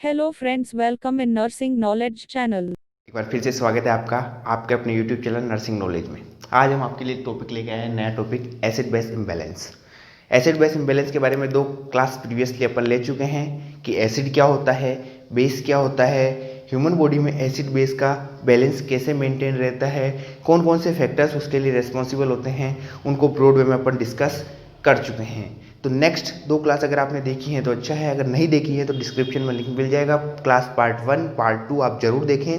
Hello friends, welcome in nursing knowledge channel. एक बार फिर से स्वागत है आपका आपके अपने यूट्यूब चैनल नर्सिंग नॉलेज में। आज हम आपके लिए टॉपिक लेके आए हैं, नया topic acid base imbalance. Acid base imbalance के बारे में दो क्लास प्रीवियसली अपन ले चुके हैं कि एसिड क्या होता है, बेस क्या होता है, ह्यूमन बॉडी में एसिड बेस का बैलेंस कैसे मेंटेन रहता है, कौन कौन से फैक्टर्स उसके लिए रिस्पॉन्सिबल होते हैं, उनको ब्रॉड वे में अपन डिस्कस कर चुके हैं। तो नेक्स्ट दो क्लास अगर आपने देखी है तो अच्छा है, अगर नहीं देखी है तो डिस्क्रिप्शन में लिंक मिल जाएगा। क्लास पार्ट 1 पार्ट 2 आप जरूर देखें।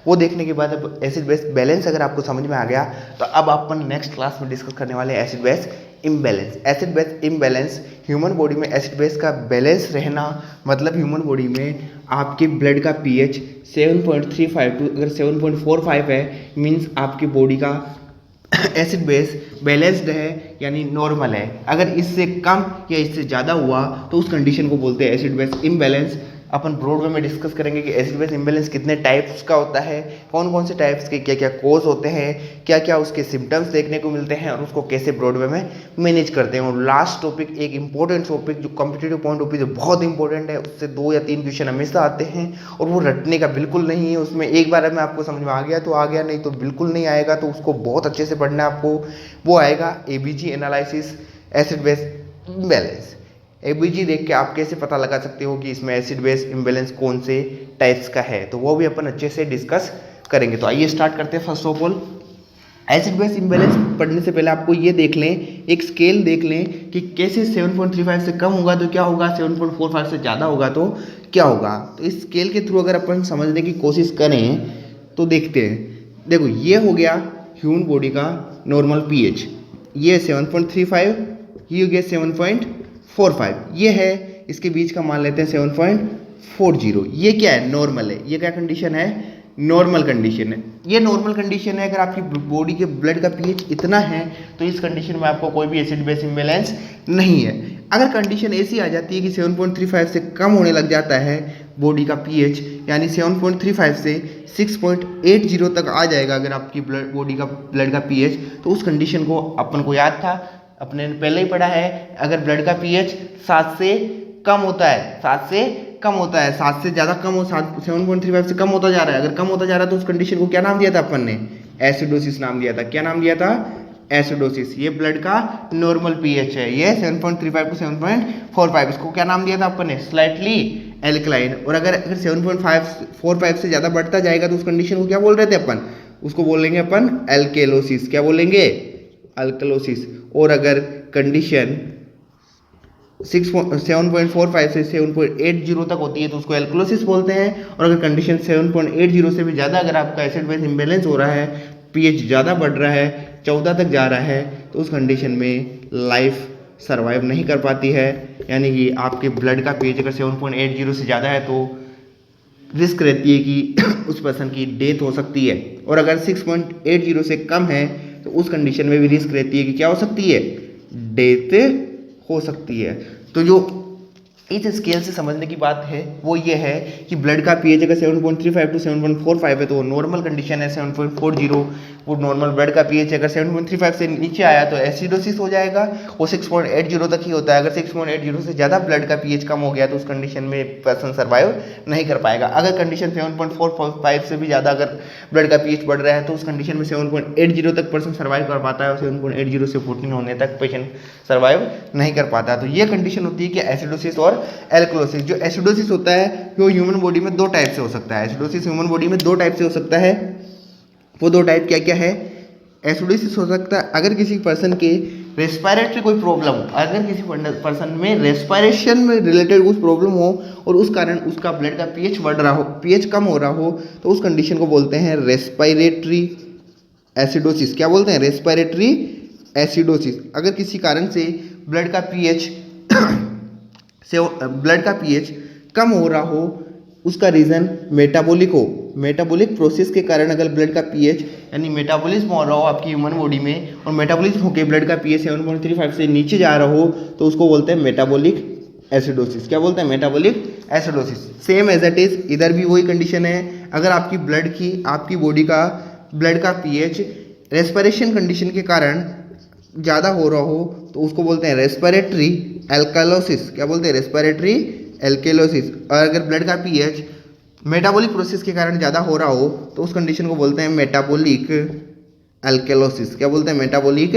वो देखने के बाद अब एसिड बेस बैलेंस अगर आपको समझ में आ गया तो अब अपन नेक्स्ट क्लास में डिस्कस करने वाले acid base imbalance. Acid base imbalance human body में एसिड बेस का बैलेंस रहना मतलब ह्यूमन बॉडी में आपके ब्लड का पीएच 7.35 टू अगर 7.45 है मीन्स आपकी बॉडी का एसिड बेस बैलेंस्ड है यानी नॉर्मल है। अगर इससे कम या इससे ज़्यादा हुआ तो उस कंडीशन को बोलते हैं एसिड बेस इम्बैलेंस। अपन ब्रॉड वे में डिस्कस करेंगे कि एसिड बेस इम्बैलेंस कितने टाइप्स का होता है, कौन कौन से टाइप्स के क्या क्या कोज होते हैं, क्या क्या उसके सिम्टम्स देखने को मिलते हैं और उसको कैसे ब्रॉड वे में मैनेज करते हैं। और लास्ट टॉपिक एक इंपॉर्टेंट टॉपिक जो कॉम्पिटेटिव पॉइंट ऑफ व्यू बहुत इंपॉर्टेंट है, उससे 2 या 3 क्वेश्चन हमेशा आते हैं और वो रटने का बिल्कुल नहीं है। उसमें एक बार में आपको समझ में आ गया तो आ गया, नहीं तो बिल्कुल नहीं आएगा, तो उसको बहुत अच्छे से पढ़ना है आपको। वो आएगा ABG analysis acid base imbalance. ABG देख के आप कैसे पता लगा सकते हो कि इसमें एसिड बेस इम्बैलेंस कौन से टाइप्स का है, तो वो भी अपन अच्छे से डिस्कस करेंगे। तो आइए स्टार्ट करते हैं। First of all acid base imbalance पढ़ने से पहले आपको ये देख लें, एक स्केल देख लें कि कैसे 7.35 से कम होगा तो क्या होगा, 7.45 से ज़्यादा होगा तो क्या होगा। तो इस स्केल के थ्रू अगर अपन समझने की कोशिश करें तो देखते हैं। देखो ये हो गया ह्यूमन बॉडी का नॉर्मल पीएच, ये 7.35, ये हो गया 7.45, ये है इसके बीच का मान लेते हैं 7.40। ये क्या है, नॉर्मल है। ये क्या कंडीशन है, नॉर्मल कंडीशन है। ये नॉर्मल कंडीशन है। अगर आपकी बॉडी के ब्लड का पीएच इतना है तो इस कंडीशन में आपको कोई भी एसिड बेस इम्बैलेंस नहीं है। अगर कंडीशन ऐसी आ जाती है कि 7.35 से कम होने लग जाता है बॉडी का पीएच, यानी 7.35 से 6.80 तक आ जाएगा अगर आपकी बॉडी का ब्लड का पीएच, तो उस कंडीशन को अपन को याद था, अपने पहले ही पढ़ा है। अगर ब्लड का पीएच 7 से कम होता है, 7 से कम होता है, 7 से ज़्यादा कम हो, 7.35 से कम होता जा रहा है, अगर कम होता जा रहा है तो उस कंडीशन को क्या नाम दिया था अपन ने, एसिडोसिस नाम दिया था। क्या नाम दिया था, एसिडोसिस। ये ब्लड का नॉर्मल पीएच है, ये 7.35 टू 7.45, इसको क्या नाम दिया था अपन ने, स्लाइटली एल्कलाइन। और अगर 7.45 से ज़्यादा बढ़ता जाएगा तो उस कंडीशन को क्या बोल रहे थे अपन, उसको बोलेंगे अपन एल्केलोसिस। क्या बोलेंगे, अल्कलोसिस। और अगर कंडीशन 7.45 से 7.80 तक होती है तो उसको एल्कलोसिस बोलते हैं। और अगर कंडीशन 7.80 से भी ज़्यादा अगर आपका एसिड बेस इम्बैलेंस हो रहा है, पीएच ज़्यादा बढ़ रहा है, 14 तक जा रहा है, तो उस कंडीशन में लाइफ सर्वाइव नहीं कर पाती है। यानी कि आपके ब्लड का पीएच अगर 7.80 से ज़्यादा है तो रिस्क रहती है कि उस पर्सन की डेथ हो सकती है। और अगर 6.80 से कम है तो उस कंडीशन में भी रिस्क रहती है कि क्या हो सकती है, डेथ हो सकती है। तो जो इस स्केल से समझने की बात है वो ये है कि ब्लड का पीएच अगर 7.35 टू 7.45 है तो वो नॉर्मल कंडीशन है। 7.40 वो नॉर्मल ब्लड का पीएच है। अगर 7.35 से नीचे आया तो एसिडोसिस हो जाएगा, वो 6.80 तक ही होता है। अगर 6.80 से ज़्यादा ब्लड का पीएच कम हो गया तो उस कंडीशन में पर्सन सर्वाइव नहीं कर पाएगा। अगर कंडीशन 7.45 से भी ज़्यादा अगर ब्लड का पीएच बढ़ रहा है तो उस कंडीशन में 7.80 तक पर्सन सर्वाइव कर पाता है और 7.80 से 14 होने तक पेशेंट सर्वाइव नहीं कर पाता। तो ये कंडीशन होती है कि एसिडोसिस और एल्कलोसिस। जो एसिडोसिस होता है वो ह्यूमन बॉडी में 2 टाइप से हो सकता है। एसिडोसिस ह्यूमन बॉडी में 2 टाइप से हो सकता है। वो 2 टाइप क्या क्या है, एसिडोसिस हो सकता है अगर किसी पर्सन के रेस्पिरेटरी कोई प्रॉब्लम हो, अगर किसी पर्सन में रेस्पिरेशन में रिलेटेड कुछ प्रॉब्लम हो और उस कारण उसका ब्लड का पीएच बढ़ रहा हो, पीएच कम हो रहा हो, तो उस कंडीशन को बोलते हैं रेस्पिरेटरी एसिडोसिस। क्या बोलते हैं, रेस्पिरेटरी एसिडोसिस। अगर किसी कारण से ब्लड का पीएच कम हो रहा हो, उसका रीज़न मेटाबॉलिक हो, मेटाबॉलिक प्रोसेस के कारण अगर ब्लड का पीएच यानी मेटाबॉलिज्म हो रहा हो आपकी ह्यूमन बॉडी में और मेटाबॉलिज्म होकर ब्लड का पीएच 7.35 से नीचे जा रहा हो तो उसको बोलते हैं मेटाबॉलिक एसिडोसिस। क्या बोलते हैं, metabolic acidosis. Same as it is इधर भी वही कंडीशन है। अगर आपकी बॉडी का ब्लड का पीएच रेस्पिरेशन कंडीशन के कारण ज़्यादा हो रहा हो तो उसको बोलते हैं रेस्पिरेटरी एल्कालोसिस। क्या बोलते हैं, रेस्पिरेटरी एल्केलोसिस। और अगर ब्लड का पीएच मेटाबॉलिक प्रोसेस के कारण ज़्यादा हो रहा हो तो उस कंडीशन को बोलते हैं मेटाबॉलिक एल्केलोसिस। क्या बोलते हैं? Metabolic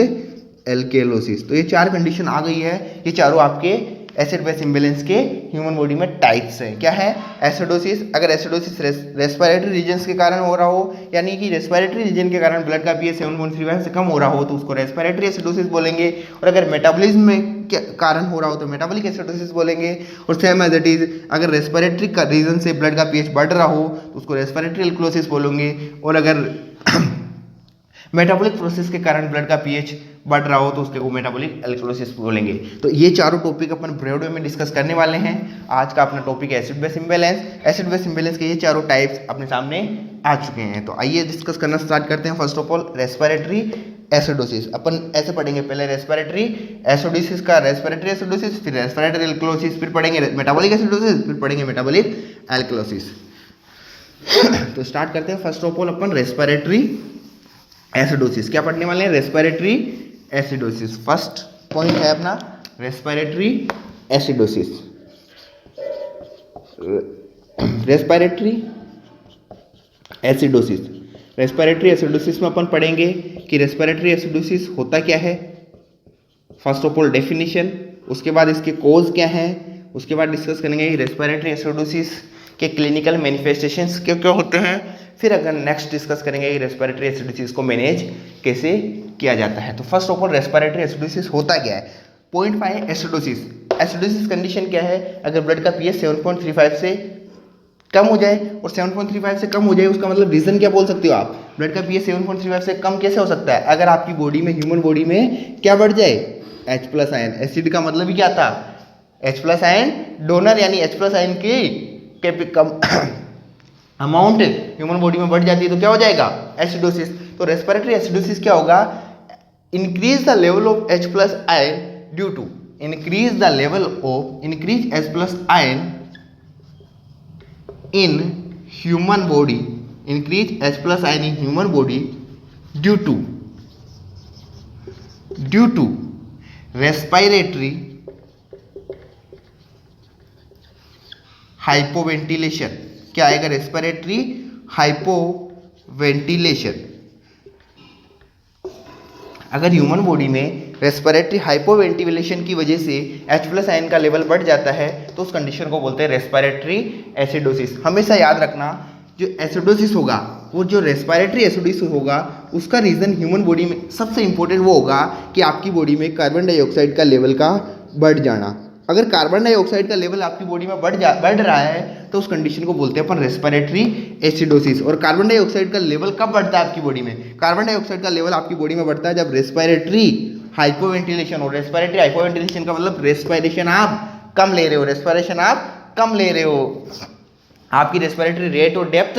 alkalosis. तो ये 4 कंडीशन आ गई है, ये चारों आपके एसिड बेस इम्बैलेंस के ह्यूमन बॉडी में टाइप्स हैं। क्या है? एसिडोसिस। अगर एसिडोसिस रेस्पिरेटरी रीजन्स के कारण हो रहा हो, यानी कि रेस्पिरेटरी रीजन के कारण ब्लड का पीएच 7.35 से कम हो रहा हो तो उसको रेस्पिरेटरी एसिडोसिस बोलेंगे। और अगर मेटाबॉलिज्म में के कारण हो रहा हो तो मेटाबॉलिक एसिडोसिस बोलेंगे। और सेम एज इट इज अगर रेस्पिरेटरी का रीजन से ब्लड का पीएच बढ़ रहा हो तो उसको रेस्पिरेटरी एल्कोलोसिस बोलेंगे। और अगर मेटाबॉलिक प्रोसेस के कारण ब्लड का पीएच बढ़ रहा हो तो उसके को मेटाबॉलिक एल्कोलोसिस बोलेंगे। तो ये चारों टॉपिक अपन ब्रॉड वे में डिस्कस करने वाले हैं। आज का अपना टॉपिक है acid base imbalance. Acid base imbalance के ये चारों टाइप्स अपने सामने आ चुके हैं। तो आइए डिस्कस करना स्टार्ट करते हैं। First of all respiratory acidosis. अपन ऐसे पढ़ेंगे, पहले रेस्पिरेटरी एसिडोसिस का रेस्पिरेटरी एसिडोसिस, फिर रेस्पिरेटरी एल्कोलोसिस, फिर पढ़ेंगे मेटाबॉलिक एसिडोसिस, फिर पढ़ेंगे मेटाबॉलिक एल्कोलोसिस। तो स्टार्ट करते हैं। First of all upon respiratory acidosis क्या पढ़ने वाले हैं? Respiratory acidosis. फर्स्ट पॉइंट है अपना respiratory acidosis. Respiratory acidosis. Respiratory acidosis में अपन पढ़ेंगे कि रेस्पिरेटरी एसिडोसिस होता क्या है। फर्स्ट ऑफ ऑल डेफिनेशन, उसके बाद इसके कोज क्या है, उसके बाद डिस्कस करेंगे रेस्पिरेटरी एसिडोसिस के क्लिनिकल मैनिफेस्टेशंस क्या क्या होते हैं। फिर अगर नेक्स्ट डिस्कस करेंगे कि रेस्पिरेटरी एसिडोसिस को मैनेज कैसे किया जाता है। तो first of all respiratory acidosis होता क्या है? Point 5 acidosis. एसिडोसिस कंडीशन क्या है? अगर ब्लड का पीएच 7.35 से कम हो जाए, और 7.35 से कम हो जाए उसका मतलब रीजन क्या बोल सकते हो आप? ब्लड का पीएच 7.35 से कम कैसे हो सकता है? अगर आपकी बॉडी में, ह्यूमन बॉडी में क्या बढ़ जाए? H+ ion. एसिड का मतलब ही क्या था? H+ आयन डोनर, यानी H+ आयन की कम अमाउंट ह्यूमन बॉडी में बढ़ जाती है तो क्या हो जाएगा? एसिडोसिस। तो रेस्पिरेटरी एसिडोसिस क्या होगा? Increase the level of H+ ion due to increase the level of increase H+ ion in human body, increase H+ ion in human body due to respiratory hypoventilation. क्या आएगा? Respiratory hypoventilation. अगर human body में respiratory hypoventilation की वजह से H+ ion का level बढ़ जाता है तो उस कंडीशन को बोलते हैं रेस्पिरेटरी एसिडोसिस। हमेशा याद रखना, जो एसिडोसिस होगा, वो जो रेस्पिरेटरी एसिडोसिस होगा उसका रीजन ह्यूमन बॉडी में सबसे इंपॉर्टेंट वो होगा कि आपकी बॉडी में कार्बन डाइऑक्साइड का लेवल का बढ़ जाना। अगर कार्बन डाइऑक्साइड का लेवल आपकी बॉडी में बढ़ रहा है तो उस कंडीशन को बोलते हैं अपन रेस्पिरेटरी एसिडोसिस। और कार्बन डाइऑक्साइड का लेवल कब बढ़ता है आपकी बॉडी में? कार्बन डाइऑक्साइड का लेवल आपकी बॉडी में बढ़ता है जब रेस्पिरेटरी हाइपोवेंटिलेशन हो। रेस्पिरेटरी हाइपोवेंटिलेशन का मतलब रेस्पिरेशन आप कम ले रहे हो, रेस्पिरेशन आप कम ले रहे हो, आपकी रेस्पिरेटरी रेट और डेप्थ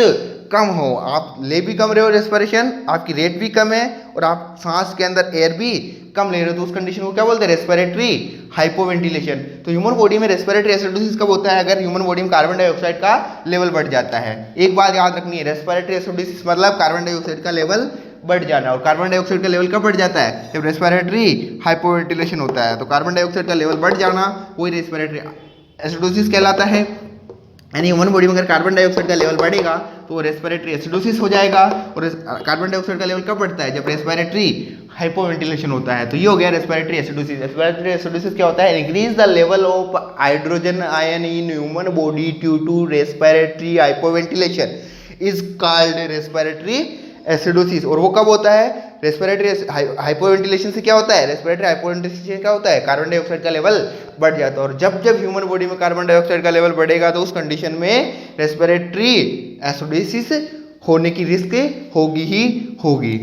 कम हो, आप ले भी कम रहे हो रेस्पिरेशन, आपकी रेट भी कम है और आप सांस के अंदर एयर भी कम ले रहे हो, तो उस कंडीशन को क्या बोलते हैं? Respiratory hypoventilation. तो ह्यूमन बॉडी में रेस्पिरेटरी एसिडोसिस कब होता है? अगर ह्यूमन बॉडी में कार्बन डाइऑक्साइड का लेवल बढ़ जाता है। एक बात याद रखनी है, रेस्पिरेटरी एसिडोसिस मतलब कार्बन डाइऑक्साइड का लेवल बढ़ जाना। और कार्बन डाइऑक्साइड का लेवल कब बढ़ जाता है? जब रेस्पिरेटरी हाइपोवेंटिलेशन होता है। तो कार्बन डाइऑक्साइड का लेवल बढ़ जाना वही रेस्पिरेटरी एसिडोसिस कहलाता है। यानी ह्यूमन बॉडी में अगर कार्बन डाइऑक्साइड का लेवल बढ़ेगा तो वो रेस्पिरेटरी एसिडोसिस हो जाएगा। और कार्बन डाइऑक्साइड का लेवल कब बढ़ता है? जब रेस्पिरेटरी हाइपोवेंटिलेशन होता है। तो ये हो गया रेस्पिरेटरी एसिडोसिस। रेस्पिरेटरी एसिडोसिस क्या होता है? Increase the level of hydrogen ion in human body due to respiratory hypoventilation is called respiratory acidosis. और वो कब होता है? रेस्पिरेटरी हाइपोवेंटिलेशन से क्या होता है? रेस्पिरेटरी हाइपोवेंटिलेशन से क्या होता है? कार्बन डाइऑक्साइड का लेवल बढ़ जाता है। और जब जब ह्यूमन बॉडी में कार्बन डाइऑक्साइड का लेवल बढ़ेगा तो उस कंडीशन में रेस्पिरेटरी एसिडोसिस होने की रिस्क होगी ही होगी।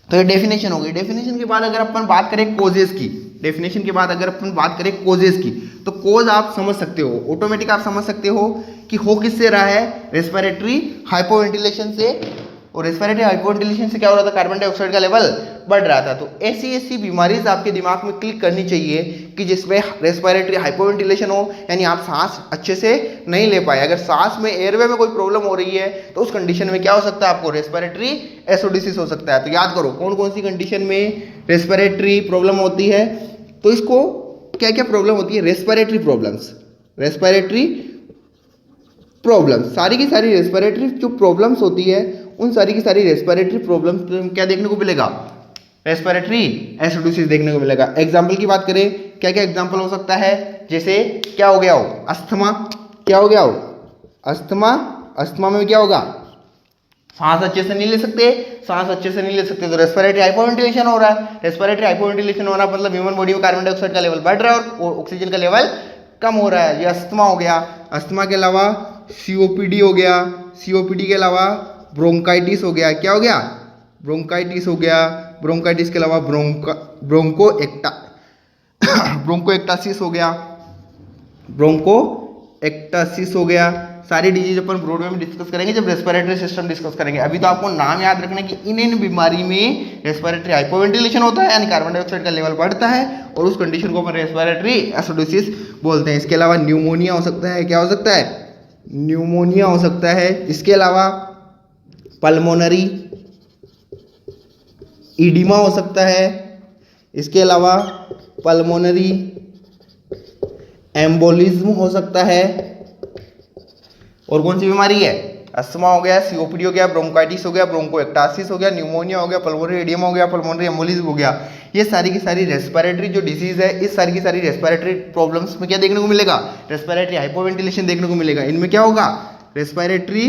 तो ये डेफिनेशन हो गई। डेफिनेशन के बाद अगर अपन बात करें कोजेस की, डेफिनेशन के बाद अगर अपन बात करें कोजेस की, तो कोज आप समझ सकते हो, ऑटोमेटिक आप समझ सकते हो कि हो किससे रहा है? रेस्पिरेटरी हाइपोवेंटिलेशन से। और रेस्पिरेटरी हाइपोवेंटिलेशन से क्या हो रहा था? कार्बन डाइऑक्साइड का लेवल बढ़ रहा था। तो ऐसी बीमारी आपके दिमाग में क्लिक करनी चाहिए कि जिसमें रेस्पिरेटरी हाइपोवेंटिलेशन हो, यानी आप सांस अच्छे से नहीं ले पाए। अगर सांस में एयरवे में कोई प्रॉब्लम हो रही है तो उस कंडीशन में क्या हो सकता है? आपको रेस्पिरेटरी एसिडोसिस हो सकता है। तो याद करो कौन कौन सी कंडीशन में रेस्पिरेटरी प्रॉब्लम होती है। तो इसको क्या क्या प्रॉब्लम होती है? रेस्पिरेटरी प्रॉब्लम्स, रेस्पिरेटरी प्रॉब्लम्स, सारी की सारी रेस्पिरेटरी जो प्रॉब्लम्स होती है उन सारी की सारी रेस्पिरेटरी प्रॉब्लम्स क्या देखने को मिलेगा, रेस्पिरेटरी एसिडोसिस देखने को मिलेगा। एग्जाम्पल की बात करें, क्या क्या एग्जाम्पल हो सकता है, जैसे क्या हो गया हो, अस्थमा, क्या हो गया हो, अस्थमा, अस्थमा में क्या होगा, सांस अच्छे से नहीं ले सकते, सांस अच्छे से नहीं ले सकते तो रेस्पिरेटरी हाइपोवेंटिलेशन हो रहा है। रेस्पिरेटरी हाइपोवेंटिलेशन हो रहा है मतलब ह्यूमन बॉडी में कार्बन डाइऑक्साइड का लेवल बढ़ रहा है और ऑक्सीजन का लेवल कम हो रहा है। ये अस्थमा हो गया। अस्थमा के अलावा सीओपीडी हो गया, सीओपीडी के अलावा ब्रोंकाइटिस हो गया, क्या हो गया, ब्रोंकाइटिस हो गया। ब्रोंकाइटिस के अलावा ब्रोंकोएक्टासिस हो गया, ब्रोंकोएक्टासिस हो गया। सारी डिजीज अपन ब्रॉडवे में डिस्कस करेंगे जब रेस्पिरेटरी सिस्टम डिस्कस करेंगे। अभी तो आपको नाम याद रखना कि इन बीमारी में रेस्पिरेटरी हाइपोवेंटिलेशन होता है यानी कार्बन डाइऑक्साइड का लेवल बढ़ता है और उस कंडीशन को अपन रेस्पिरेटरी एसिडोसिस बोलते हैं। इसके अलावा न्यूमोनिया हो सकता है, क्या हो सकता है, न्यूमोनिया हो सकता है। इसके अलावा पल्मोनरी ईडिमा हो सकता है। इसके अलावा पल्मोनरी एम्बोलिज्म हो सकता है। और कौन सी बीमारी है, अस्थमा हो गया, सीओपीडी हो गया, ब्रोंकाइटिस हो गया, ब्रोंकोएक्टासिस हो गया, न्यूमोनिया हो गया, पल्मोनरी एडियमा हो गया, पल्मोनरी एम्बोलिज्म हो गया। ये सारी की सारी रेस्पिरेटरी जो डिजीज है, इस सारी की सारी रेस्पिरेटरी प्रॉब्लम्स में क्या देखने को मिलेगा, रेस्पिरेटरी हाइपोवेंटिलेशन देखने को मिलेगा। इनमें क्या होगा, रेस्पिरेटरी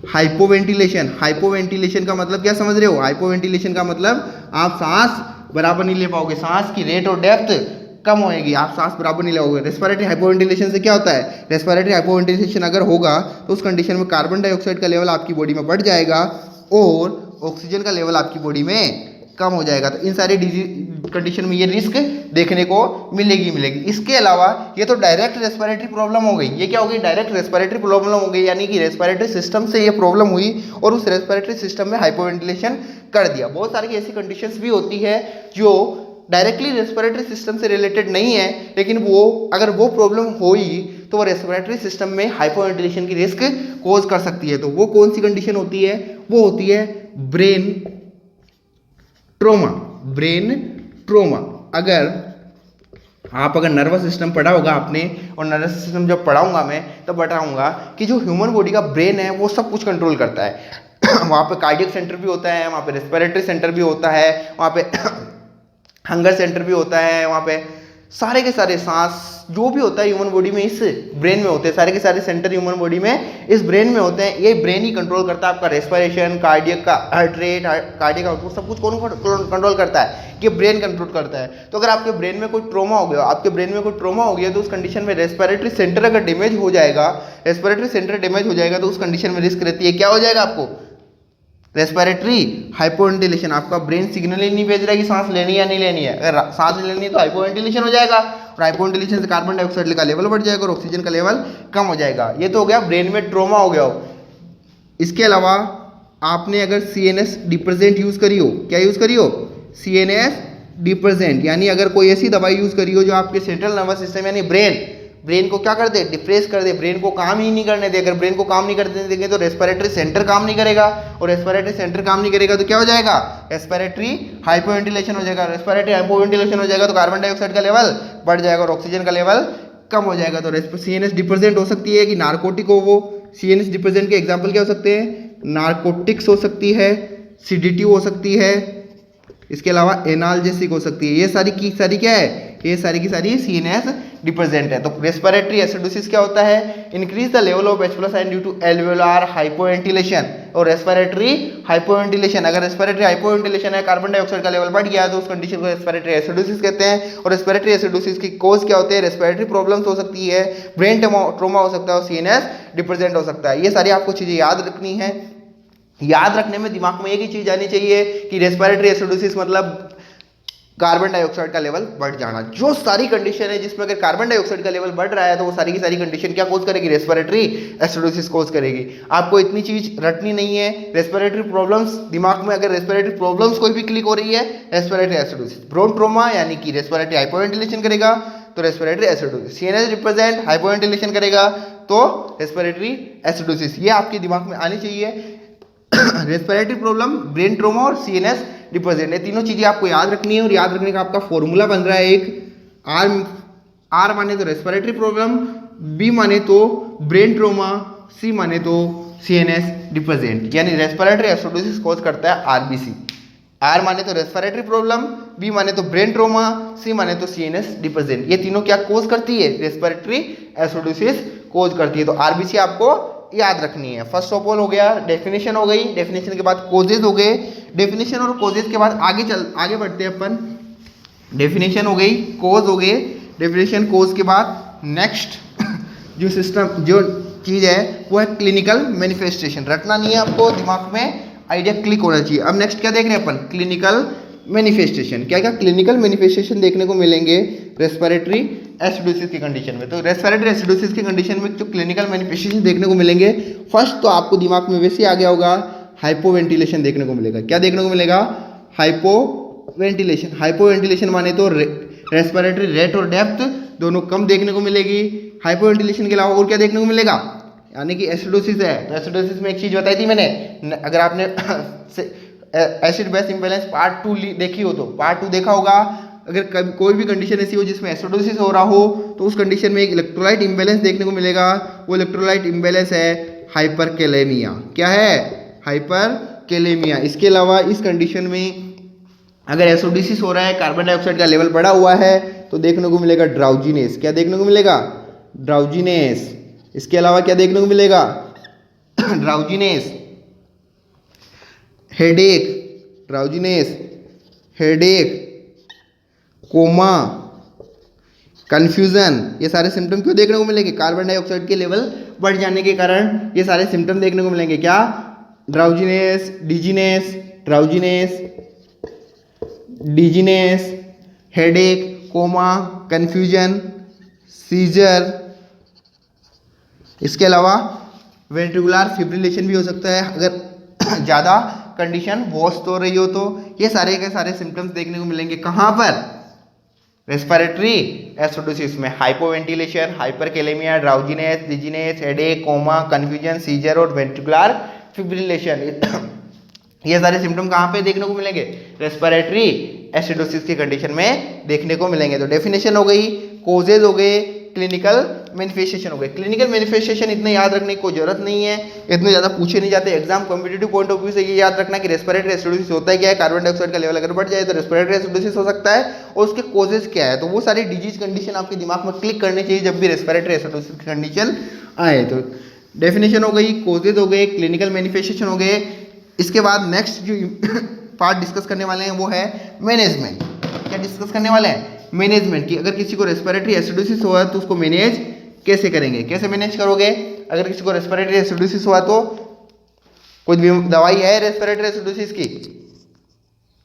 हाइपोवेंटिलेशन। हाइपोवेंटिलेशन का मतलब क्या समझ रहे हो, हाइपोवेंटिलेशन का मतलब आप सांस बराबर नहीं ले पाओगे, सांस की रेट और डेप्थ कम होएगी, आप सांस बराबर नहीं लोगे। रेस्पिरेटरी हाइपोवेंटिलेशन से क्या होता है, रेस्पिरेटरी हाइपोवेंटिलेशन अगर होगा तो उस कंडीशन में कार्बन डाइऑक्साइड का लेवल आपकी बॉडी में बढ़ जाएगा और ऑक्सीजन का लेवल आपकी बॉडी में कम हो जाएगा। तो इन सारी कंडीशन में ये रिस्क देखने को मिलेगी। इसके अलावा ये तो डायरेक्ट रेस्पिरेटरी प्रॉब्लम हो गई, ये क्या हो गई, डायरेक्ट रेस्पिरेटरी प्रॉब्लम हो गई, यानी कि रेस्पिरेटरी सिस्टम से ये प्रॉब्लम हुई और उस रेस्पिरेटरी सिस्टम में हाइपोवेंटिलेशन कर दिया। बहुत सारी ऐसी कंडीशंस भी होती है जो डायरेक्टली रेस्पिरेटरी सिस्टम से रिलेटेड नहीं है, लेकिन वो अगर वो प्रॉब्लम हुई तो वो रेस्पिरेटरी सिस्टम में हाइपोवेंटिलेशन की रिस्क कोज कर सकती है। तो वो कौन सी कंडीशन होती है, वो होती है ब्रेन ट्रोमा। ब्रेन ट्रोमा अगर नर्वस सिस्टम पढ़ा होगा आपने, और नर्वस सिस्टम जब पढ़ाऊंगा मैं तब बताऊंगा कि जो ह्यूमन बॉडी का ब्रेन है वो सब कुछ कंट्रोल करता है। वहाँ पे कार्डियक सेंटर भी होता है, वहाँ पे रेस्पिरेटरी सेंटर भी होता है, वहाँ पे हंगर सेंटर भी होता है, वहाँ पे सारे के सारे सांस जो भी होता है ह्यूमन बॉडी में इस ब्रेन में होते हैं। सारे के सारे सेंटर ह्यूमन बॉडी में इस ब्रेन में होते हैं। ये ब्रेन ही कंट्रोल करता है आपका रेस्पिरेशन, कार्डियक का हार्ट रेट, कार्डियक आउटपुट, सब कुछ कौन कंट्रोल करता है, ये ब्रेन कंट्रोल करता है। तो अगर आपके ब्रेन में कोई ट्रॉमा हो गया, तो उस कंडीशन में रेस्पिरेटरी सेंटर अगर डैमेज हो जाएगा, तो उस कंडीशन में रिस्क रहती है, क्या हो जाएगा आपको, रेस्पिरेटरी हाइपोवेंटिलेशन। आपका ब्रेन सिग्नल ही नहीं भेज रहा है कि सांस लेनी या नहीं लेनी है। अगर सांस लेनी है तो हाइपोवेंटिलेशन हो जाएगा और हाइपोवेंटिलेशन से कार्बन डाइऑक्साइड का लेवल बढ़ जाएगा और ऑक्सीजन का लेवल कम हो जाएगा। ये तो हो गया ब्रेन में ट्रॉमा हो गया हो। इसके अलावा आपने अगर CNS डिप्रेजेंट यूज करी हो, क्या यूज करी हो, CNS डिप्रेजेंट, यानी अगर कोई ऐसी दवाई यूज करी हो जो आपके सेंट्रल नर्वस सिस्टम यानी ब्रेन को क्या कर दे, डिप्रेस कर दे, ब्रेन को काम ही नहीं करने दे। अगर ब्रेन को काम नहीं करने देंगे तो रेस्पिरेटरी सेंटर काम नहीं करेगा, और रेस्पिरेटरी सेंटर काम नहीं करेगा तो क्या हो जाएगा, रेस्पिरेटरी हाइपोवेंटिलेशन हो जाएगा। रेस्पिरेटरी हाइपोवेंटिलेशन हो जाएगा तो कार्बन डाइऑक्साइड का लेवल बढ़ जाएगा और ऑक्सीजन का लेवल कम हो जाएगा। तो CNS डिप्रेजेंट हो सकती है कि नार्कोटिक हो। वो CNS डिप्रेजेंट के एग्जाम्पल क्या हो सकते हैं, नार्कोटिक्स हो सकती है, सिडेटिव हो सकती है, इसके अलावा एनाल्जेसिक हो सकती है। ये सारी की सारी क्या है, ये सारी की सारी CNS डिप्रेजेंट है। तो रेस्पिरेटरी एसिडोसिस क्या होता है, increase the level of H+N due to alveolar hypoventilation. और रेस्पिरेटरी हाइपोवेंटिलेशन, अगर रेस्पिरेटरी हाइपोवेंटिलेशन है, कार्बन डाइऑक्साइड का लेवल बढ़ गया तो उस कंडीशन को रेस्पिरेटरी एसिडोसिस कहते हैं। और रेस्पिरेटरी एसिडोसिस की कॉज क्या होते हैं, रेस्पिरेटरी प्रॉब्लम्स हो सकती है, ब्रेन ट्रॉमा हो सकता है और CNS डिप्रेजेंट हो सकता है। ये सारी आपको चीजें याद रखनी है। याद रखने में दिमाग में एक ही चीज आनी चाहिए कि रेस्पिरेटरी एसिडोसिस मतलब कार्बन डाइऑक्साइड का लेवल बढ़ जाना। जो सारी कंडीशन है जिसमें अगर कार्बन डाइऑक्साइड का लेवल बढ़ रहा है तो वो सारी की सारी कंडीशन क्या कोज करेगी, रेस्पिरेटरी एसिडोसिस कोज करेगी। आपको इतनी चीज रटनी नहीं है। रेस्पिरेटरी प्रॉब्लम्स दिमाग में, अगर रेस्पिरेटरी प्रॉब्लम्स कोई भी क्लिक हो रही है, रेस्पिरेटरी एसिडोसिस, ब्रोन ट्रोमा यानी कि रेस्पिरेटरी हाइपोवेंटिलेशन करेगा तो respiratory acidosis, CNS represent hypoventilation करेगा तो रेस्पिरेटरी एसिडोसिस। ये आपके दिमाग में आनी चाहिए। रेस्पिरेटरी प्रॉब्लम, ब्रेन ट्रोमा और CNS डिप्रेजेंट, ये तीनों चीजें आपको याद रखनी है। और याद रखने का आपका फॉर्मूला बन रहा है एक आर माने तो रेस्पिरेटरी प्रॉब्लम, बी माने तो ब्रेन ट्रोमा, सी माने तो सीएनएस डिप्रेजेंट, यानी रेस्पिरेटरी एसिडोसिस कॉज करता है आरबीसी। आर माने तो रेस्पिरेटरी प्रॉब्लम, बी माने तो ब्रेन ट्रोमा, सी माने तो सीएनएस डिप्रेजेंट। ये तीनों क्या कोज करती है? रेस्पिरेटरी एसिडोसिस कोज करती है। तो आरबीसी आपको याद रखनी है। फर्स्ट ऑफ ऑल हो गया, डेफिनेशन हो गई, डेफिनेशन के बाद कोजेज हो गए, डेफिनेशन और कोजेज के बाद आगे बढ़ते हैं अपन। डेफिनेशन हो गई, कोज हो गए, डेफिनेशन कोज के बाद नेक्स्ट जो सिस्टम जो चीज़ है वो है क्लिनिकल मैनिफेस्टेशन। रटना नहीं है आपको, दिमाग में आइडिया क्लिक होना चाहिए। अब नेक्स्ट क्या देख रहे हैं अपन? Clinical manifestation. क्या क्या क्लिनिकल मैनिफेस्टेशन देखने को मिलेंगे रेस्पिरेटरी एसिडोसिस की कंडीशन में? तो रेस्पिरेटरी एसिडोसिस की कंडीशन में जो क्लिनिकल मैनिफेस्टेशन देखने को मिलेंगे, फर्स्ट तो आपको दिमाग में वैसे ही आ गया होगा, हाइपोवेंटिलेशन देखने को मिलेगा। क्या देखने को मिलेगा? हाइपोवेंटिलेशन। हाइपोवेंटिलेशन माने तो रेस्पिरेटरी रेट और डेप्थ दोनों कम देखने को मिलेगी। हाइपोवेंटिलेशन के अलावा और क्या देखने को मिलेगा? यानी कि एसिडोसिस है तो एसिडोसिस में एक चीज़ बताई थी मैंने, अगर आपने एसिड बेस इम्बैलेंस पार्ट 2 देखी हो तो पार्ट 2 देखा होगा। अगर कोई भी कंडीशन ऐसी हो जिसमें एसिडोसिस हो रहा हो तो उस कंडीशन में एक इलेक्ट्रोलाइट इम्बैलेंस देखने को मिलेगा। वो इलेक्ट्रोलाइट इम्बैलेंस है हाइपरकैलेमिया। क्या है? हाइपरकैलेमिया। इसके अलावा इस कंडीशन में अगर एसिडोसिस हो रहा है, कार्बन डाइऑक्साइड का लेवल बढ़ा हुआ है तो देखने को मिलेगा ड्राउजीनेस। क्या देखने को मिलेगा? ड्राउजीनेस। इसके अलावा क्या देखने को मिलेगा? Drowsiness, headache, drowsiness, headache, coma, confusion. ये सारे सिम्टम क्यों देखने को मिलेंगे? कार्बन डाइऑक्साइड के लेवल बढ़ जाने के कारण ये सारे सिम्टम देखने को मिलेंगे। क्या? Drowsiness, dizziness, drowsiness, dizziness, headache, coma, confusion, seizure. इसके अलावा वेंट्रिकुलर फिब्रिलेशन भी हो सकता है अगर ज़्यादा कंडीशन वर्स्ट हो रही हो तो। ये सारे के सारे सिम्टम्स देखने को मिलेंगे कहाँ पर? रेस्पिरेटरी एसिडोसिस में। Hypoventilation, hyperkalemia, drowsiness, dizziness, headache, coma, confusion, seizure और वेंट्रिकुलर फिब्रिलेशन। ये सारे सिम्टम कहाँ पे देखने को मिलेंगे? रेस्पिरेटरी एसिडोसिस की कंडीशन में देखने को मिलेंगे। तो डेफिनेशन हो गई, कोजेज हो गए, क्लिनिकल मैनिफेस्टेशन हो गए। क्लिनिकल मैनिफेस्टेशन इतने याद रखने की कोई जरूरत नहीं है, इतने ज़्यादा पूछे नहीं जाते। Exam competitive point of view से ये याद रखना कि रेस्पिरेटरी एसिडोसिस होता है क्या है। कार्बन डाइऑक्साइड का लेवल अगर बढ़ जाए तो रेस्पिरेटरी एसिडोसिस हो सकता है और उसके कोजेज क्या है। तो वो सारी डिजीज कंडीशन आपके दिमाग में क्लिक करनी चाहिए जब भी रेस्पिरेटरी एसिडोसिस की कंडीशन आए। तो डेफिनेशन हो गई, कोजेज हो गए, क्लिनिकल मैनिफेस्टेशन हो गए। इसके बाद नेक्स्ट जो पार्ट डिस्कस करने वाले हैं वो है मैनेजमेंट। क्या डिस्कस करने वाले हैं? मैनेजमेंट की। अगर किसी को रेस्पिरेटरी एसिडोसिस हुआ तो उसको मैनेज कैसे करेंगे? कैसे मैनेज करोगे? अगर किसी को रेस्पिरेटरी एसिडोसिस हुआ तो कोई दवाई है रेस्पिरेटरी एसिडोसिस की?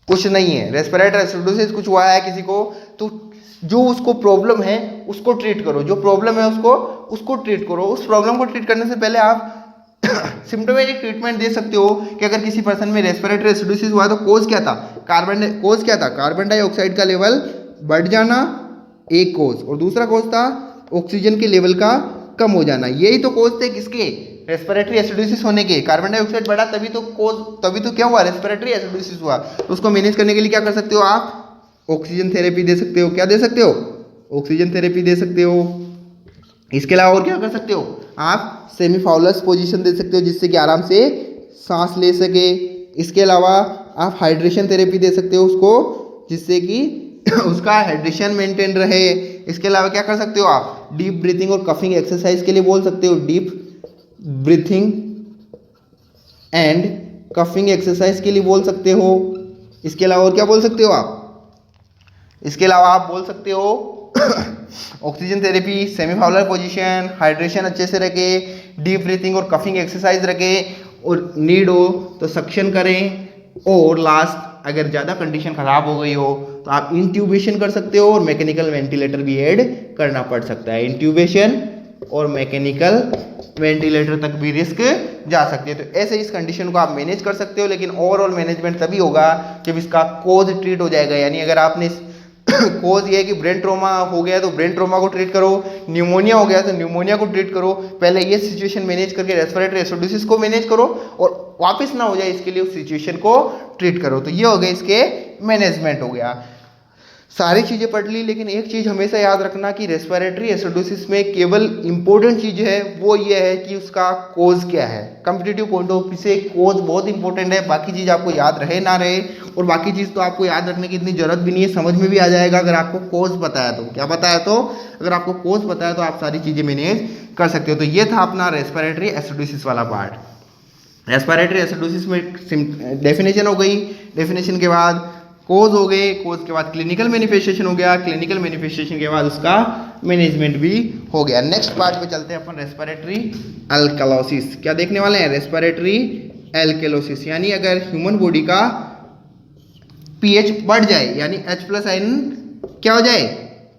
कुछ नहीं है। रेस्पिरेटरी एसिडोसिस कुछ हुआ है किसी को तो जो उसको प्रॉब्लम है उसको ट्रीट करो। जो प्रॉब्लम है उसको ट्रीट करो। उस प्रॉब्लम को ट्रीट करने से पहले आप सिम्टोमेटिक ट्रीटमेंट दे सकते हो कि अगर किसी पर्सन में रेस्पिरेटरी एसिडोसिस हुआ तो कोज क्या था? कार्बन डाइऑक्साइड का लेवल बढ़ जाना एक कोज, और दूसरा कोज था ऑक्सीजन के लेवल का कम हो जाना। यही तो कोज थे किसके? रेस्पिरेटरी एसिडोसिस होने के। कार्बन डाइऑक्साइड बढ़ा तभी तो क्या हुआ? रेस्पिरेटरी एसिडोसिस हुआ। तो उसको मैनेज करने के लिए क्या कर सकते हो आप? ऑक्सीजन थेरेपी दे सकते हो। क्या दे सकते हो? ऑक्सीजन थेरेपी दे सकते हो। इसके अलावा और क्या कर सकते हो? आप सेमीफाउलस पोजीशन दे सकते हो जिससे कि आराम से सांस ले सके। इसके अलावा आप हाइड्रेशन थेरेपी दे सकते हो उसको, जिससे कि उसका हाइड्रेशन मेंटेन रहे। इसके अलावा क्या कर सकते हो आप? डीप ब्रीथिंग और कफिंग एक्सरसाइज के लिए बोल सकते हो। Deep breathing and coughing exercise के लिए बोल सकते हो। इसके अलावा और क्या बोल सकते हो आप? इसके अलावा आप बोल सकते हो ऑक्सीजन थेरेपी, सेमीफाउलर पोजीशन, हाइड्रेशन अच्छे से रखे, डीप ब्रीथिंग और कफिंग एक्सरसाइज रखे, और नीड हो तो सक्शन करें, और लास्ट अगर ज़्यादा कंडीशन ख़राब हो गई हो तो आप इंट्यूबेशन कर सकते हो और मैकेनिकल वेंटिलेटर भी ऐड करना पड़ सकता है। इंट्यूबेशन और मैकेनिकल वेंटिलेटर तक भी रिस्क जा सकती है। तो ऐसे इस कंडीशन को आप मैनेज कर सकते हो, लेकिन ओवरऑल मैनेजमेंट तभी होगा जब इसका कोज ट्रीट हो जाएगा। यानी अगर आपने कोज ये है कि ब्रेन ट्रोमा हो गया तो ब्रेन ट्रोमा को ट्रीट करो, न्यूमोनिया हो गया तो न्यूमोनिया को ट्रीट करो। पहले ये सिचुएशन मैनेज करके रेस्पिरेटरी एसिडोसिस को मैनेज करो, और वापस ना हो जाए इसके लिए उस सिचुएशन को ट्रीट करो। तो ये हो गया इसके मैनेजमेंट हो गया। सारी चीज़ें पढ़ ली, लेकिन एक चीज़ हमेशा याद रखना कि रेस्पिरेटरी एसिडोसिस में केवल इंपॉर्टेंट चीज़ है वो ये है कि उसका कोज क्या है। कॉम्पिटिटिव पॉइंट ऑफ व्यू से कोज बहुत इंपॉर्टेंट है, बाकी चीज़ आपको याद रहे ना रहे, और बाकी चीज़ तो आपको याद रखने की इतनी जरूरत भी नहीं है, समझ में भी आ जाएगा अगर आपको कोज पता है तो। क्या पता है तो? अगर आपको कोज पता है तो आप सारी चीज़ें मैनेज कर सकते हो। तो ये था अपना रेस्पिरेटरी एसिडोसिस वाला पार्ट। रेस्पिरेटरी एसिडोसिस में डेफिनेशन हो गई, डेफिनेशन के बाद कोज हो गए, कोज के बाद क्लिनिकल मैनिफेस्टेशन हो गया, क्लिनिकल मैनिफेस्टेशन के बाद उसका मैनेजमेंट भी हो गया। नेक्स्ट पार्ट पे चलते हैं अपन, रेस्पिरेटरी अल्कलोसिस। क्या देखने वाले हैं? रेस्पिरेटरी अल्कलोसिस, यानी अगर ह्यूमन बॉडी का पीएच बढ़ जाए, यानी H+ आयन क्या हो जाए?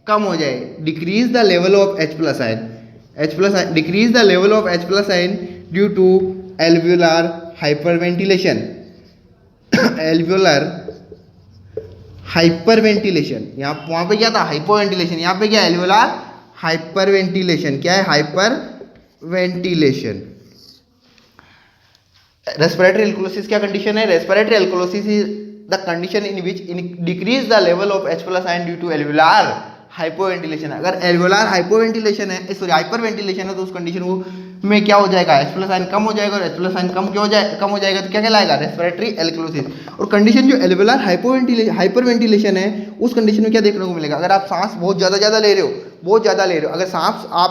कम हो जाए। Decrease the level of H+ ion, decrease the level of H+ ion due to alveolar hyperventilation, alveolar hyperventilation. यहाँ वहाँ पे क्या था? हाइपोवेंटिलेशन। यहाँ पे क्या है? Alveolar hyperventilation. क्या है? हाइपरवेंटिलेशन। रेस्पिरेटरी अल्कलोसिस क्या कंडीशन है? Respiratory alkalosis is the condition in which decrease the level of H+ ion due to alveolar hypoventilation. अगर एल्वियोलर हाइपोवेंटिलेशन है, सॉरी हाइपरवेंटिलेशन है, तो उस कंडीशन में क्या हो जाएगा? H+ आयन कम हो जाएगा, और H+ आयन कम हो जाएगा तो क्या कहलाएगा? Respiratory alkalosis. और कंडीशन जो एल्वियोलर हाइपरवेंटिलेशन है, उस कंडीशन में क्या देखने को मिलेगा? अगर आप सांस बहुत ज़्यादा ले रहे हो, अगर सांस आप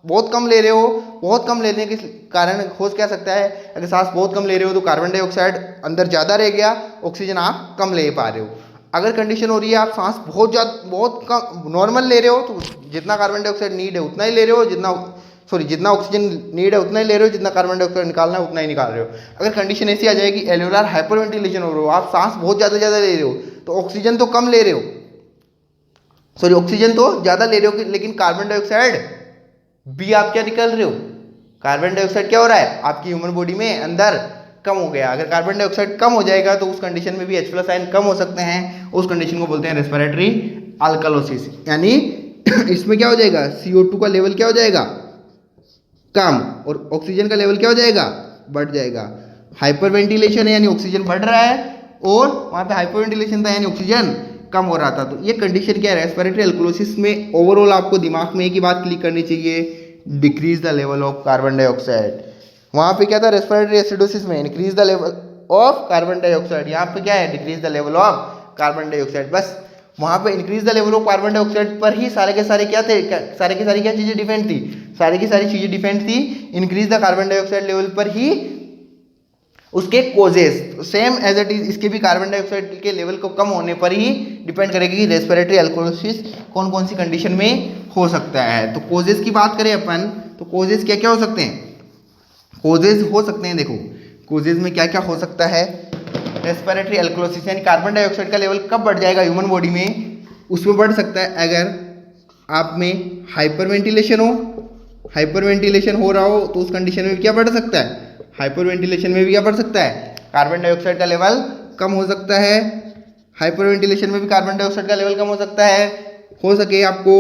बहुत कम ले रहे हो, बहुत कम लेने के कारण हो क्या सकता है? अगर सांस बहुत कम ले रहे हो तो कार्बन डाइऑक्साइड अंदर ज़्यादा रह गया, ऑक्सीजन आप कम ले पा रहे हो। अगर कंडीशन हो रही है आप सांस बहुत कम नॉर्मल ले रहे हो, तो जितना कार्बन डाइऑक्साइड नीड है उतना ही ले रहे हो, जितना ऑक्सीजन नीड है उतना ही ले रहे हो, जितना कार्बन डाइऑक्साइड निकालना है उतना ही निकाल रहे हो। अगर कंडीशन ऐसी आ जाएगी एल्वियोलर हाइपरवेंटिलेशन हो रहा हो, आप सांस बहुत ज़्यादा ले रहे हो, तो ऑक्सीजन तो कम ले रहे हो, ऑक्सीजन तो ज़्यादा ले रहे हो, लेकिन कार्बन डाइऑक्साइड भी आप क्या निकल रहे हो? कार्बन डाइऑक्साइड क्या हो रहा है? आपकी ह्यूमन बॉडी में अंदर कम हो गया। अगर कार्बन डाइऑक्साइड कम हो जाएगा तो उस कंडीशन में भी H+ आयन कम हो सकते हैं, उस कंडीशन को बोलते हैं रेस्पिरेटरी अल्कलोसिस। यानी इसमें क्या हो जाएगा? CO2 का लेवल क्या हो जाएगा? कम, और ऑक्सीजन का लेवल क्या हो जाएगा? बढ़ जाएगा। हाइपरवेंटिलेशन है यानी ऑक्सीजन बढ़ रहा है, और वहाँ पे हाइपरवेंटिलेशन था यानी ऑक्सीजन कम हो रहा था। तो ये कंडीशन क्या है? रेस्पिरेटरी अल्कलोसिस में ओवरऑल आपको दिमाग में एक ही बात क्लिक करनी चाहिए, decrease the level of carbon dioxide. वहाँ पे क्या था? रेस्पिरेटरी एसिडोसिस में increase the level of carbon dioxide, यहाँ पे क्या है? Decrease the level of carbon dioxide. बस वहाँ पे increase the level of carbon dioxide पर ही सारे के सारे क्या थे? सारे की सारी क्या चीज़ें डिपेंड थी? सारी की सारी चीज़ें डिपेंड थी increase the carbon dioxide level पर ही। उसके causes same as it is, इसके भी कार्बन डाइऑक्साइड के लेवल को कम होने पर ही डिपेंड करेगी कि रेस्पिरेटरी अल्कलोसिस कौन कौन सी कंडीशन में हो सकता है। तो कोजेस की बात करें अपन, तो कोजेस क्या क्या हो सकते हैं? कोजेस हो सकते हैं, देखो कोजेस में क्या क्या हो सकता है। रेस्पिरेटरी अल्कलोसिस यानी कार्बन डाइऑक्साइड का लेवल कब बढ़ जाएगा ह्यूमन बॉडी में? उसमें बढ़ सकता है अगर आप में हाइपरवेंटिलेशन हो रहा हो, तो उस कंडीशन में क्या बढ़ सकता है? हाइपरवेंटिलेशन में भी क्या बढ़ सकता है? कार्बन डाइऑक्साइड का लेवल कम हो सकता है। हाइपरवेंटिलेशन में भी कार्बन डाइऑक्साइड का लेवल कम हो सकता है। हो सके आपको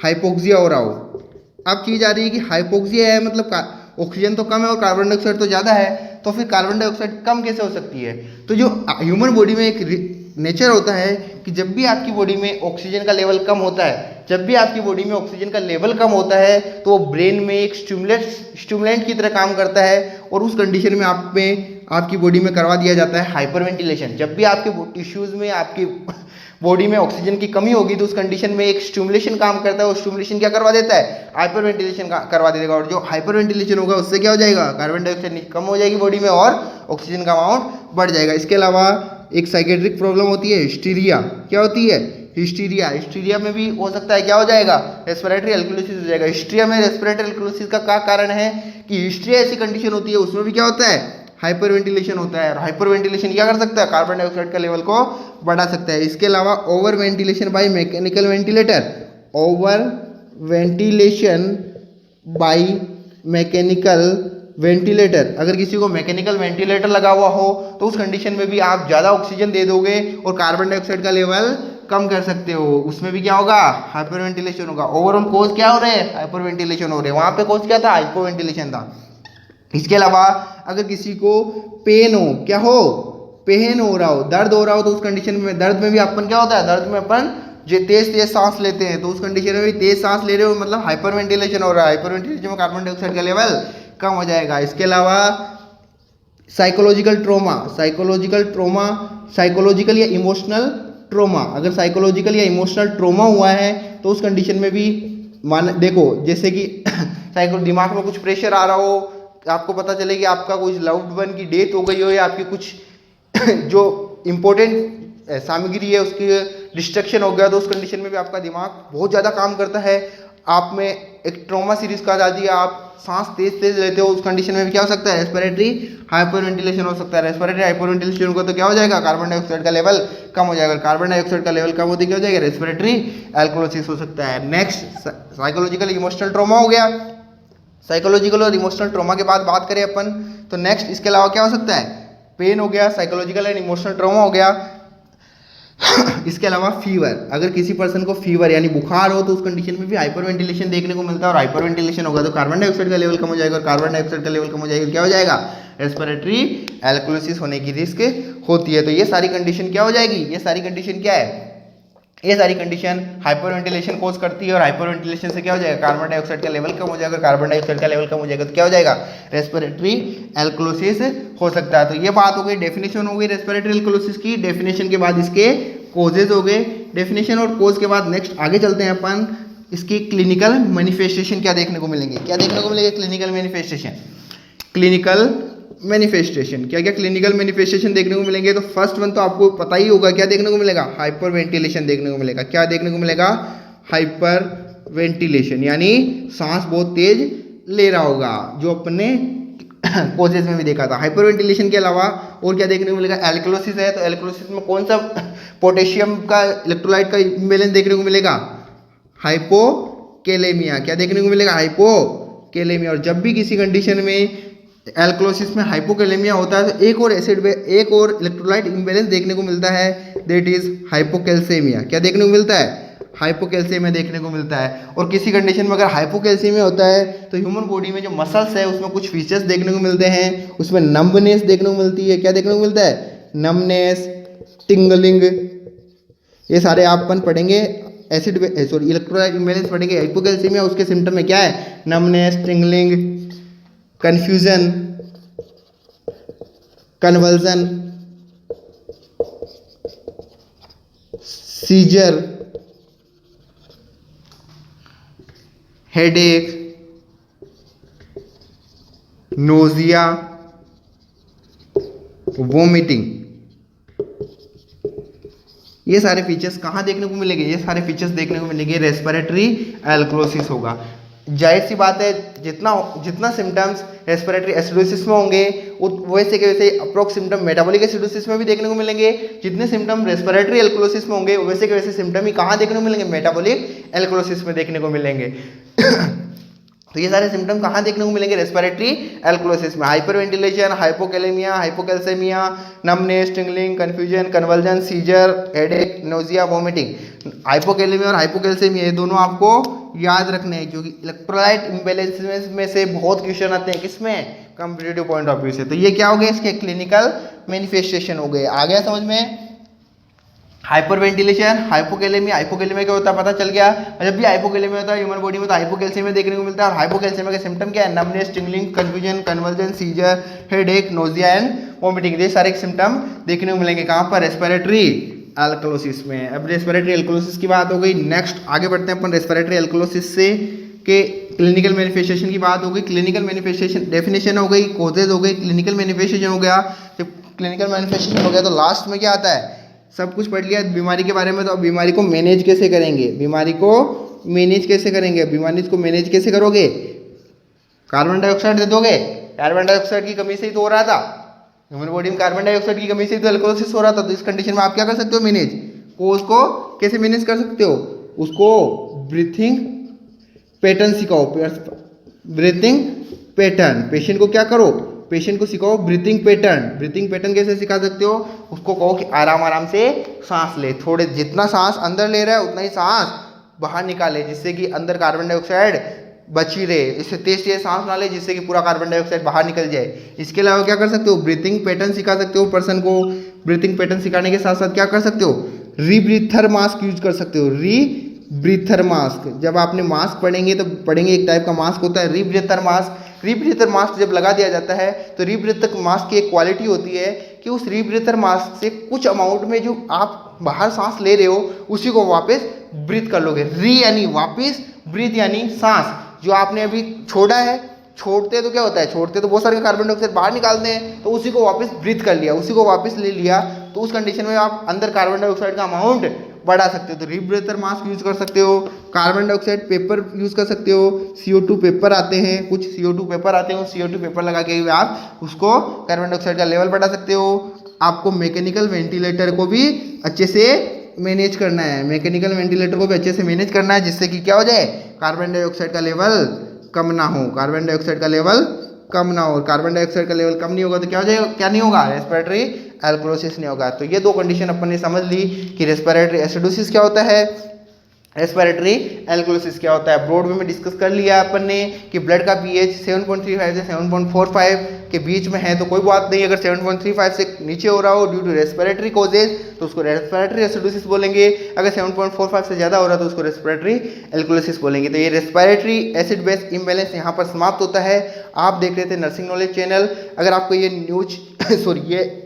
हाइपोक्सिया हो रहा हो। अब चीज़ आ रही है कि हाइपोक्सिया है मतलब ऑक्सीजन तो कम है और कार्बन डाइऑक्साइड तो ज़्यादा है, तो फिर कार्बन डाइऑक्साइड कम कैसे हो सकती है? तो जो ह्यूमन बॉडी में एक नेचर होता है कि जब भी आपकी बॉडी में ऑक्सीजन का लेवल कम होता है, जब भी आपकी बॉडी में ऑक्सीजन का लेवल कम होता है, तो वो ब्रेन में एक स्टिमुलेंट की तरह काम करता है, और उस कंडीशन में आपकी बॉडी में करवा दिया जाता है हाइपरवेंटिलेशन। जब भी आपके टिश्यूज़ में आपकी बॉडी में ऑक्सीजन की कमी होगी, तो उस कंडीशन में एक स्टिमुलेशन काम करता है, और स्टिमुलेशन क्या करवा देता है? हाइपरवेंटिलेशन करवा देगा। और जो हाइपरवेंटिलेशन होगा उससे क्या हो जाएगा? कार्बन डाइऑक्साइड कम हो जाएगी बॉडी में और ऑक्सीजन का अमाउंट बढ़ जाएगा। इसके अलावा एक साइकेट्रिक प्रॉब्लम होती है हिस्टीरिया। क्या होती है? हिस्टीरिया में भी हो सकता है क्या हो जाएगा? रेस्पिरेटरी अल्कलोसिस हो जाएगा। हिस्टीरिया में रेस्पिरेटरी अल्कलोसिस का क्या कारण है कि हिस्टीरिया ऐसी कंडीशन होती है उसमें भी क्या होता है? हाइपरवेंटिलेशन होता है। और हाइपरवेंटिलेशन क्या कर सकता है? कार्बन डाइऑक्साइड का लेवल को बढ़ा सकता है। इसके अलावा over ventilation by mechanical ventilator, over ventilation by mechanical ventilator, अगर किसी को मैकेनिकल वेंटिलेटर लगा हुआ हो तो उस कंडीशन में भी आप ज़्यादा ऑक्सीजन दे दोगे और कार्बन डाइऑक्साइड का लेवल कम कर सकते हो। उसमें भी क्या होगा? हाइपरवेंटिलेशन होगा। ओवरऑल कोज क्या हो रहे हैं? हाइपरवेंटिलेशन हो रहे हैं। वहाँ पे कोज क्या था? हाइपोवेंटिलेशन था। इसके अलावा अगर किसी को पेन हो, क्या हो? पेन हो रहा हो, दर्द हो रहा हो, तो उस कंडीशन में दर्द में भी अपन क्या होता है? दर्द में अपन जो तेज तेज सांस लेते हैं तो उस कंडीशन में भी तेज सांस ले रहे हो मतलब हाइपर वेंटिलेशन हो रहा है, हाइपर वेंटिलेशन में कार्बन डाइऑक्साइड का लेवल कम हो जाएगा। इसके अलावा साइकोलॉजिकल ट्रोमा, साइकोलॉजिकल या इमोशनल ट्रोमा, अगर साइकोलॉजिकल या इमोशनल ट्रोमा हुआ है तो उस कंडीशन में भी मान देखो जैसे कि दिमाग में कुछ प्रेशर आ रहा हो, आपको पता चले कि आपका कुछ लव्ड वन की डेथ हो गई हो या आपकी कुछ जो इम्पोर्टेंट सामग्री है उसकी डिस्ट्रक्शन हो गया, तो उस कंडीशन में भी आपका दिमाग बहुत ज़्यादा काम करता है। आप में एक ट्रॉमा सीरीज कहा जाती है, आप सांस तेज तेज लेते हो, उस कंडीशन में भी क्या हो सकता है, रेस्पिरेटरी हाइपर वेंटिलेशन हो सकता है। रेस्पिरेटरी हाइपर वेंटिलेशन होगा तो क्या हो जाएगा, कार्बन डाइऑक्साइड का लेवल कम हो जाएगा। कार्बन डाइऑक्साइड का लेवल कम होते क्या हो जाएगा, रेस्पिरेटरी एल्कोलिसिस हो सकता है। नेक्स्ट साइकोलॉजिकल इमोशनल ट्रॉमा हो गया। साइकोलॉजिकल और इमोशनल ट्रॉमा के बाद बात करें अपन तो नेक्स्ट इसके अलावा क्या हो सकता है, पेन हो गया, साइकोलॉजिकल एंड इमोशनल ट्रॉमा हो गया। इसके अलावा फीवर, अगर किसी पर्सन को फीवर यानी बुखार हो तो उस कंडीशन में भी हाइपर वेंटिलेशन देखने को मिलता है, और हाइपर वेंटिलेशन होगा तो कार्बन डाइऑक्साइड का लेवल कम हो जाएगा, और कार्बन डाइऑक्साइड का लेवल कम हो जाएगा क्या हो जाएगा, रेस्पिरेटरी एल्कोलिसिस होने की रिस्क होती है। तो ये सारी कंडीशन क्या हो जाएगी, ये सारी कंडीशन क्या है, ये सारी कंडीशन हाइपर वेंटिलेशन कोज करती है, और हाइपर वेंटिलेशन से क्या हो जाएगा, कार्बन डाइऑक्साइड का लेवल कम हो जाएगा, कार्बन डाइऑक्साइड का लेवल कम हो जाएगा तो क्या हो जाएगा, रेस्पिरेटरी एल्कोलिसिस हो सकता है। तो ये बात हो गई, डेफिनेशन हो गई रेस्पिरेटरी एल्कोलिसिस की। डेफिनेशन के बाद इसके कोजेज हो गए, डेफिनेशन और कोज के बाद नेक्स्ट आगे चलते हैं अपन, इसकी क्लिनिकल मैनिफेस्टेशन क्या देखने को मिलेंगे, क्या देखने को मिलेगा, क्लिनिकल मैनिफेस्टेशन। क्लिनिकल मैनिफेस्टेशन क्या क्या क्लिनिकल मैनिफेस्टेशन देखने को मिलेंगे, तो फर्स्ट वन तो आपको पता ही होगा क्या देखने को मिलेगा, हाइपर वेंटिलेशन देखने को मिलेगा। क्या देखने को मिलेगा, हाइपर वेंटिलेशन, यानी सांस बहुत तेज ले रहा होगा, जो अपने कोजेस में भी देखा था। हाइपर वेंटिलेशन के अलावा और क्या देखने को मिलेगा, एल्कोलिसिस है, तो एल्कोलिसिस में कौन सा पोटेशियम का इलेक्ट्रोलाइट का इम्बैलेंस देखने को मिलेगा, हाइपोकेलेमिया। क्या देखने को मिलेगा, हाइपोकेलेमिया। और जब भी किसी कंडीशन में एल्कोलिसिस में हाइपोकेलेमिया होता है तो एक और एक और इलेक्ट्रोलाइट इम्बैलेंस देखने को मिलता है, दैट इज हाइपोकैल्सेमिया। क्या देखने को मिलता है, हाइपोकैल्सेमिया देखने को मिलता है। और किसी कंडीशन में अगर हाइपोकैल्सेमिया होता है तो ह्यूमन बॉडी में जो मसल्स है उसमें कुछ फीचर्स देखने को मिलते हैं, उसमें नम्बनेस देखने को मिलती है। क्या देखने को मिलता है, नमनेस, टिंगलिंग, ये सारे आप अपन पढ़ेंगे, इलेक्ट्रोलाइट इम्बैलेंस पढ़ेंगे। हाइपोकैल्सेमिया उसके सिम्टम में क्या है, numbness, tingling, confusion, convulsion, seizure, headache, nausea, vomiting, ये सारे फीचर्स कहाँ देखने को मिलेंगे, ये सारे फीचर्स देखने को मिलेंगे रेस्पिरेटरी एल्कोलिसिस होगा। जाहिर सी बात है, जितना सिम्टम्स रेस्पिरेटरी एसिडोसिस में होंगे वैसे के वैसे अप्रोक्स सिम्टम मेटाबॉलिक एसिडोसिस में भी देखने को मिलेंगे। जितने सिम्टम रेस्पिरेटरी एल्कोलिसिस में होंगे वैसे के वैसे सिम्टम ही कहाँ देखने को मिलेंगे, मेटाबॉलिक एल्कोलिसिस में देखने को मिलेंगे। तो ये सारे सिम्टम कहाँ देखने को मिलेंगे, रेस्पिरेटरी एल्कोलिसिस में। Hyper ventilation, hypokalemia, hypocalcemia, numbness, tingling, confusion, convulsion, seizure, headache, nausea, vomiting. Hypokalemia और हाइपोकैल्सेमिया ये दोनों आपको याद रखने हैं, क्योंकि इलेक्ट्रोलाइट इम्बैलेंस में से बहुत क्वेश्चन आते हैं, किसमें, कॉम्पिटिटिव पॉइंट ऑफ व्यू से। तो ये क्या हो गए, इसके क्लिनिकल मैनिफेस्टेशन हो गए। आ गया समझ में, हाइपर वेंटिलेशन, हाइपोकेलेमिया। हाइपोकेलेमिया क्या होता है पता चल गया। जब भी हाइपोकेलेमिया होता है ह्यूमन बॉडी में तो हाइपोकैल्सेमिया देखने को मिलता है, और हाइपोकैल्सेमिया के सिम्टम क्या है, numbness, tingling, confusion, convulsion, seizure, headache, nausea and vomiting. ये सारे सिम्टम देखने को मिलेंगे कहाँ पर, रेस्पिरेटरी एल्कोलिसिस में। अब रेस्पिरेटरी एल्कोलिसिस की बात हो गई, नेक्स्ट आगे बढ़ते हैं अपन रेस्पिरेटरी एल्कोलिसिस से के क्लिनिकल मैनिफेस्टेशन की बात हो गई। क्लिनिकल मैनिफेस्टेशन डेफिनेशन हो गई, कोजेज हो गई, क्लिनिकल मैनिफेस्टेशन हो गया। जब क्लिनिकल मैनिफेस्टेशन हो गया तो लास्ट में क्या आता है, सब कुछ पढ़ लिया बीमारी के बारे में, तो अब बीमारी को मैनेज कैसे करेंगे, बीमारी को मैनेज कैसे करेंगे, बीमारी को मैनेज कैसे करोगे, कार्बन डाइऑक्साइड दे दोगे, कार्बन डाइऑक्साइड की कमी से ही तो हो रहा था, ह्यूमन बॉडी में कार्बन डाइऑक्साइड की कमी से तो एल्कोलिसिस हो रहा था। तो इस कंडीशन में आप क्या कर सकते हो, मैनेज को, उसको कैसे मैनेज कर सकते हो, उसको ब्रीथिंग पैटर्न सिखाओ, ब्रीथिंग पैटर्न। पेशेंट को क्या करो, पेशेंट को सिखाओ ब्रीथिंग पैटर्न। ब्रीथिंग पैटर्न कैसे सिखा सकते हो, उसको कहो कि आराम आराम से सांस ले, थोड़े जितना सांस अंदर ले रहा है उतना ही सांस बाहर निकाले, जिससे कि अंदर कार्बन डाइऑक्साइड बची रहे। इससे तेज तेज सांस ना ले जिससे कि पूरा कार्बन डाइऑक्साइड बाहर निकल जाए। इसके अलावा क्या कर सकते हो, ब्रीथिंग पैटर्न सिखा सकते हो पर्सन को। ब्रीथिंग पैटर्न सिखाने के साथ साथ क्या कर सकते हो, रीब्रीथर मास्क यूज कर सकते हो, रीब्रीथर मास्क। जब आपने मास्क पढ़ेंगे तो पढ़ेंगे एक टाइप का मास्क होता है रीब्रीथर मास्क। रीब्रीथर मास्क जब लगा दिया जाता है तो रीब्रीथर मास्क की एक क्वालिटी होती है कि उस रीब्रीथर मास्क से कुछ अमाउंट में जो आप बाहर सांस ले रहे हो उसी को वापस ब्रीथ कर लोगे। री यानी वापस, ब्रीथ यानी सांस। जो आपने अभी छोड़ा है, छोड़ते तो क्या होता है, छोड़ते तो बहुत सारे कार्बन डाइऑक्साइड बाहर निकालते हैं, तो उसी को वापस ब्रीथ कर लिया, उसी को वापस ले लिया, तो उस कंडीशन में आप अंदर कार्बन डाइऑक्साइड का अमाउंट बढ़ा सकते हो। तो रीब्रीथर मास्क यूज कर सकते हो, कार्बन डाइऑक्साइड पेपर यूज कर सकते हो, CO2 पेपर आते हैं, कुछ CO2 पेपर आते हैं, उस CO2 पेपर लगा के आप उसको कार्बन डाइऑक्साइड का लेवल बढ़ा सकते हो। आपको मैकेनिकल वेंटिलेटर को भी अच्छे से मैनेज करना है, मैकेनिकल वेंटिलेटर को भी अच्छे से मैनेज करना है, जिससे कि क्या हो जाए, कार्बन डाइऑक्साइड का लेवल कम ना हो, कार्बन डाइऑक्साइड का लेवल कम ना हो। कार्बन डाइऑक्साइड का लेवल कम नहीं होगा तो क्या हो जाएगा, क्या नहीं होगा, रेस्पिरेटरी एल्कोलोसिस नहीं होगा। तो ये दो कंडीशन अपन ने समझ ली कि रेस्पिरेटरी एसिडोसिस क्या होता है, रेस्पिरेटरी एल्कोलोसिस क्या होता है। ब्रॉड वे में डिस्कस कर लिया अपन ने कि ब्लड का पीएच 7.35 से 7.45 के बीच में है तो कोई बात नहीं, अगर 7.35 से नीचे हो रहा हो ड्यू टू रेस्पिरेटरी कॉजेज तो उसको रेस्पिरेटरी एसिडोसिस बोलेंगे, अगर 7.45 से ज़्यादा हो रहा है तो उसको रेस्पिरेटरी एल्कोलोसिस बोलेंगे। तो ये रेस्पिरेटरी एसिड बेस इम्बैलेंस यहाँ पर समाप्त होता है। आप देख रहे थे नर्सिंग नॉलेज चैनल। अगर आपको ये न्यूज ये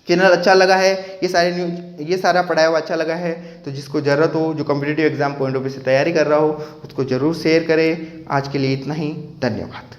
चैनल अच्छा लगा है, ये सारा पढ़ाया हुआ अच्छा लगा है, तो जिसको ज़रूरत हो, जो competitive exam point of view से तैयारी कर रहा हो, उसको ज़रूर शेयर करें। आज के लिए इतना ही, धन्यवाद।